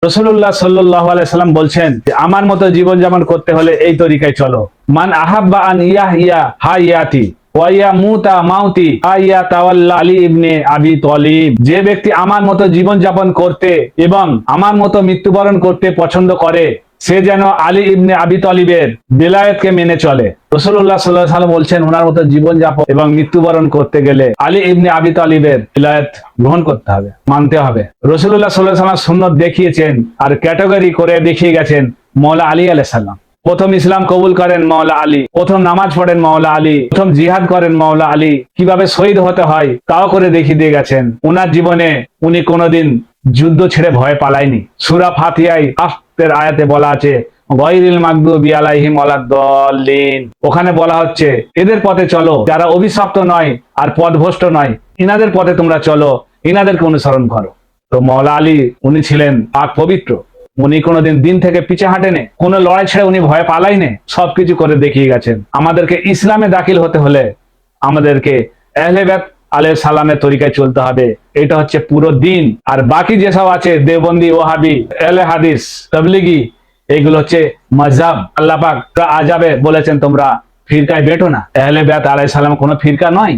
রাসূলুল্লাহ সাল্লাল্লাহু আলাইহি সাল্লাম বলছেন যে আমার মতো জীবন যাপন করতে হলে এই তরিকায় চলো। মান আহাব্বা আন ইয়াহইয়া হায়াতি ওয়া ইয়ামুতা মাউতি আইয়া তাওয়াল্লা আলী ইবনে আবি তালিব। যে ব্যক্তি আমার মতো জীবন যাপন করতে এবং আমার মতো মৃত্যুবরণ করতে পছন্দ করে সে যেন আলী ইবনে আবি তালিবের বেলায়েতকে মেনে চলে। রাসূলুল্লাহ সাল্লাল্লাহু আলাইহি সাল্লাম বলছেন ওনার মতো জীবন যাপন এবং মৃত্যুবরণ করতে গেলে আলী ইবনে আবি তালিবের বেলায়েত গ্রহণ করতে হবে, মানতে হবে। রাসূলুল্লাহ সাল্লাল্লাহু আলাইহি সাল্লাম সুন্নাত দেখিয়েছেন আর ক্যাটাগরি করে দেখিয়ে গেছেন। মাওলা আলী আলাইহিস সালাম প্রথম ইসলাম কবুল করেন মাওলা আলী, প্রথম নামাজ পড়েন মাওলা আলী, প্রথম জিহাদ করেন মাওলা আলী, কিভাবে শহীদ হতে হয় তাও করে দেখিয়ে দিয়ে গেছেন। উনার জীবনে উনি কোনোদিন যুদ্ধ ছেড়ে ভয় পালায়নি। সূরা ফাতিহায় আফতের আয়াতে বলা আছে গায়রিল মাগদুবি আলাইহিম ওয়ালাদ-দাল্লিন। ওখানে বলা হচ্ছে এদের পথে চলো যারা অভিশপ্ত নয় আর পথভ্রষ্ট নয়, ইনাদের পথে তোমরা চলো, ইনাদেরকে অনুসরণ করো। তো মাওলা আলী উনি ছিলেন পাক পবিত্র, উনি কোনোদিন দিন থেকে পিছে হাঁটেনে, কোনো লড়াই ছেড়ে উনি ভয় পালাইনে, সবকিছু করে দেখিয়ে গেছেন। আমাদেরকে ইসলামে দাখিল হতে হলে আমাদেরকে আহলে বাইত আলাইহিস সালামের তরিকায় চলতে হবে। এটা হচ্ছে পুরো দিন। আর বাকি যেসব আছে দেওবন্দি, ওয়াহাবি, আহলে হাদিস, তাবলিগি, এগুলো হচ্ছে মাযহাব। আল্লাহ পাক আযাবে বলেছেন তোমরা ফিরকায় বেটো না। আহলে বাইত আলাইহিস সালাম কোনো ফিরকা নয়।